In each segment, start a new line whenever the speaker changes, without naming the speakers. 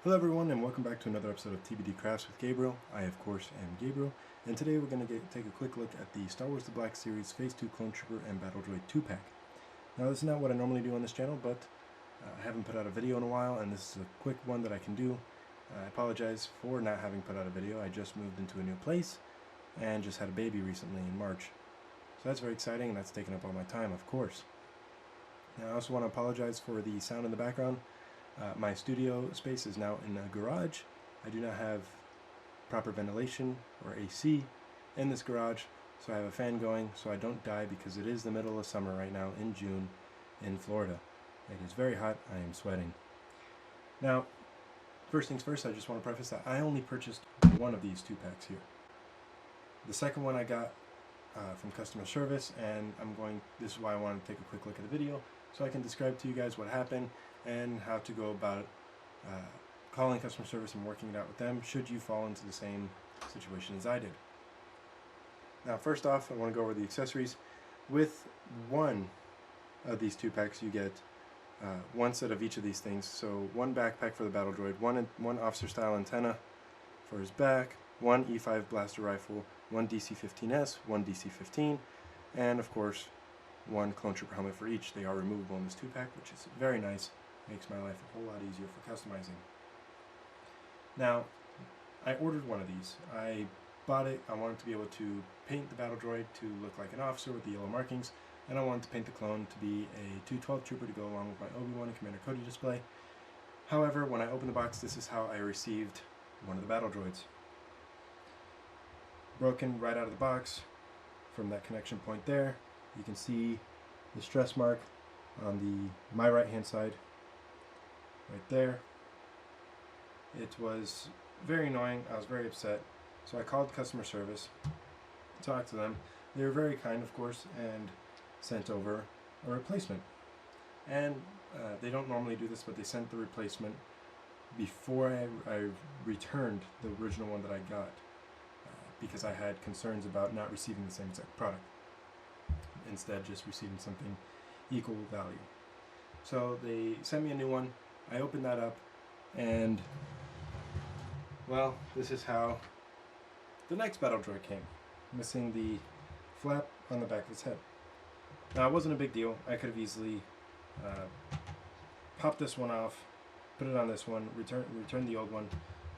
Hello everyone and welcome back to another episode of TBD Crafts with Gabriel. I of course am Gabriel, and today we're going to take a quick look at the Star Wars The Black Series Phase 2 Clone Trooper and Battle Droid 2-pack. Now this is not what I normally do on this channel, but I haven't put out a video in a while, and this is a quick one that I can do. I apologize for not having put out a video. I just moved into a new place and just had a baby recently in March. So that's very exciting, and that's taken up all my time, of course. Now I also want to apologize for the sound in the background. My studio space is now in a garage. I do not have proper ventilation or AC in this garage, so I have a fan going so I don't die, because it is the middle of summer right now in June in Florida. It is very hot. I am sweating. Now, first things first, I just want to preface that I only purchased one of these 2-packs here. The second one I got from customer service, and this is why I want to take a quick look at the video so I can describe to you guys what happened and how to go about calling customer service and working it out with them should you fall into the same situation as I did. Now first off, I want to go over the accessories. With one of these 2-packs you get one set of each of these things. So one backpack for the Battle Droid, one officer style antenna for his back, one E5 blaster rifle, one DC-15S, one DC-15, and of course one Clone Trooper helmet for each. They are removable in this 2-pack, which is very nice. Makes my life a whole lot easier for customizing. Now, I ordered one of these. I bought it. I wanted to be able to paint the Battle Droid to look like an officer with the yellow markings, and I wanted to paint the clone to be a 212 Trooper to go along with my Obi-Wan and Commander Cody display. However, when I opened the box, this is how I received one of the Battle Droids. Broken right out of the box from that connection point there. You can see the stress mark on my right hand side right there. It was very annoying. I was very upset, so I called customer service, talked to them. They were very kind, of course, and sent over a replacement. And they don't normally do this, but they sent the replacement before I returned the original one that I got, because I had concerns about not receiving the same exact product, instead just receiving something equal value. So they sent me a new one. I opened that up, and well, this is how the next Battle Droid came, missing the flap on the back of its head. Now, it wasn't a big deal. I could have easily popped this one off, put it on this one, return the old one,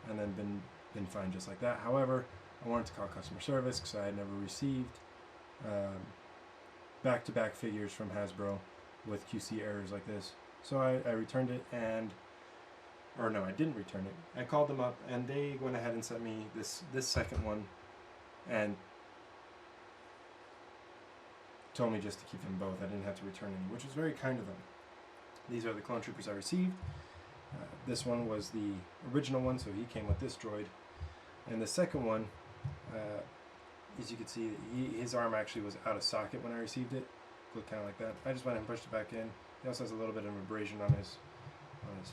and then been fine just like that. However, I wanted to call customer service because I had never received back-to-back figures from Hasbro with QC errors like this. So I returned it, or no, I didn't return it. I called them up, and they went ahead and sent me this second one, and told me just to keep them both. I didn't have to return any, which was very kind of them. These are the Clone Troopers I received. This one was the original one, so he came with this droid. And the second one, as you can see, his arm actually was out of socket when I received it. Looked kind of like that. I just went and pushed it back in. He also has a little bit of abrasion on his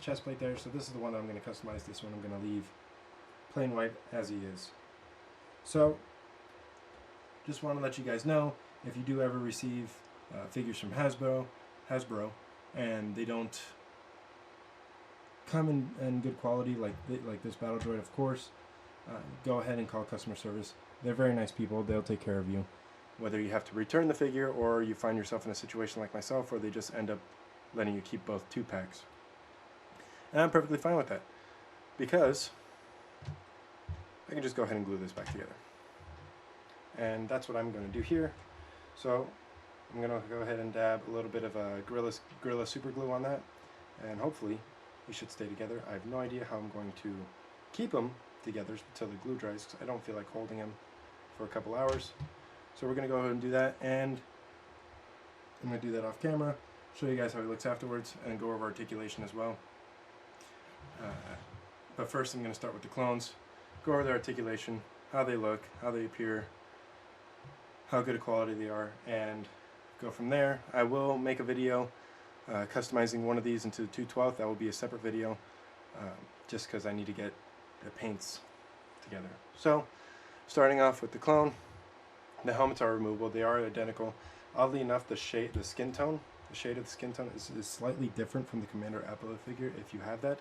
chest plate there. So this is the one I'm going to customize. This one I'm going to leave plain white as he is. So just want to let you guys know, if you do ever receive figures from Hasbro, and they don't come in good quality like this Battle Droid, of course, go ahead and call customer service. They're very nice people. They'll take care of you. Whether you have to return the figure or you find yourself in a situation like myself where they just end up letting you keep both 2-packs. And I'm perfectly fine with that, because I can just go ahead and glue this back together. And that's what I'm going to do here. So I'm going to go ahead and dab a little bit of a Gorilla Super Glue on that, and hopefully we should stay together. I have no idea how I'm going to keep them together until the glue dries, because I don't feel like holding them for a couple hours. So we're going to go ahead and do that, and I'm going to do that off camera, show you guys how he looks afterwards, and go over articulation as well. But first I'm going to start with the clones, go over their articulation, how they look, how they appear, how good a quality they are, and go from there. I will make a video customizing one of these into the 212. That will be a separate video, just because I need to get the paints together. So starting off with the clone, the helmets are removable. They are identical. Oddly enough, the shade of the skin tone is slightly different from the Commander Apollo figure, if you have that.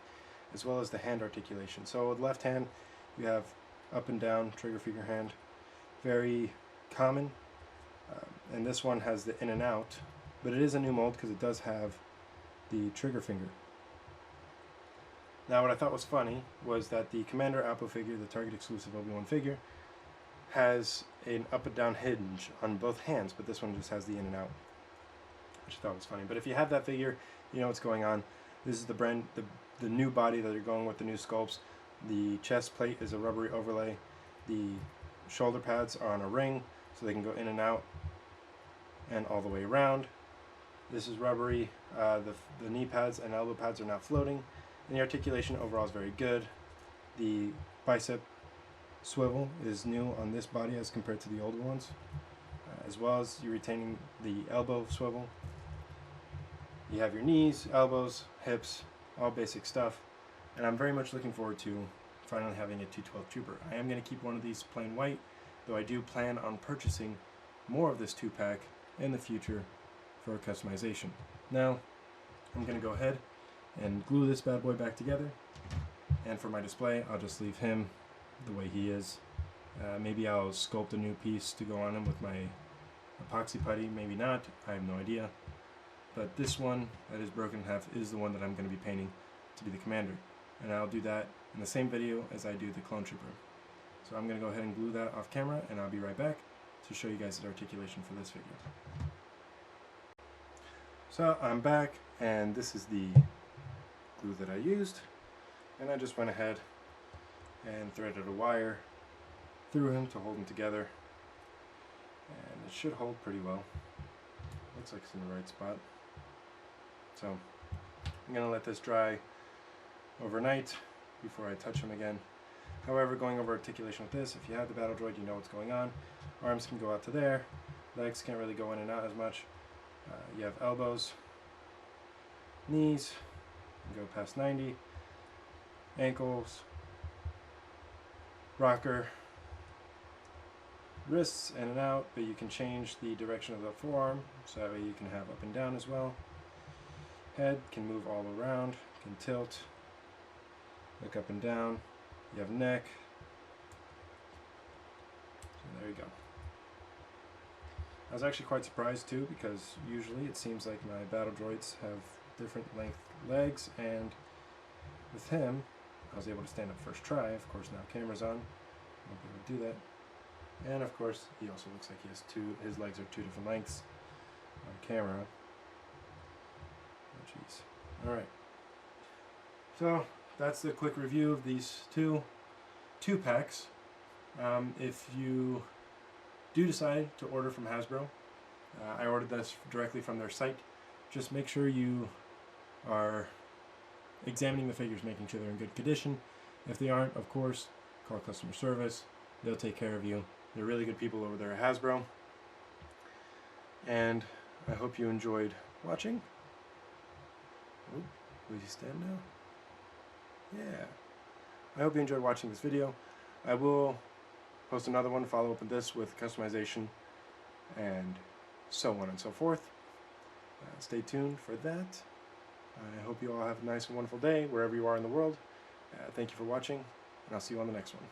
as well as the hand articulation. So with left hand, you have up and down trigger finger hand, very common, and this one has the in and out, but it is a new mold because it does have the trigger finger. Now what I thought was funny was that the Commander Apple figure, the Target exclusive Obi-Wan figure, has an up and down hinge on both hands, but this one just has the in and out, which I thought was funny. But if you have that figure, you know what's going on. This is the new body that they're going with, the new sculpts. The chest plate is a rubbery overlay. The shoulder pads are on a ring, so they can go in and out and all the way around. This is rubbery. The knee pads and elbow pads are now floating, and the articulation overall is very good. The bicep swivel is new on this body as compared to the older ones, as well as you're retaining the elbow swivel. You have your knees, elbows, hips, all basic stuff, and I'm very much looking forward to finally having a 212 Trooper. I am going to keep one of these plain white, though I do plan on purchasing more of this 2-pack in the future for customization. Now, I'm going to go ahead and glue this bad boy back together, and for my display, I'll just leave him the way he is. Maybe I'll sculpt a new piece to go on him with my epoxy putty, maybe not, I have no idea. But this one that is broken in half is the one that I'm going to be painting to be the Commander. And I'll do that in the same video as I do the Clone Trooper. So I'm going to go ahead and glue that off camera, and I'll be right back to show you guys the articulation for this figure. So I'm back, and this is the glue that I used, and I just went ahead and threaded a wire through him to hold him together, and it should hold pretty well. Looks like it's in the right spot. So I'm going to let this dry overnight before I touch him again. However, going over articulation with this, if you have the Battle Droid, you know what's going on. Arms can go out to there, legs can't really go in and out as much. You have elbows, knees, can go past 90, ankles, rocker, wrists in and out, but you can change the direction of the forearm, so that way you can have up and down as well. Head can move all around, can tilt, look up and down. You have neck. So there you go. I was actually quite surprised too, because usually it seems like my battle droids have different length legs, and with him I was able to stand up first try. Of course, now camera's on, I'll be able to do that. And of course, he also looks like he has his legs are two different lengths on camera. Oh jeez. Alright. So that's the quick review of these two packs. If you do decide to order from Hasbro, I ordered this directly from their site. Just make sure you are examining the figures, making sure they're in good condition. If they aren't, of course, call customer service. They'll take care of you. They're really good people over there at Hasbro. And I hope you enjoyed watching. Oh, will you stand now? Yeah. I hope you enjoyed watching this video. I will post another one, follow up with this with customization and so on and so forth. Stay tuned for that. I hope you all have a nice and wonderful day wherever you are in the world. Thank you for watching, and I'll see you on the next one.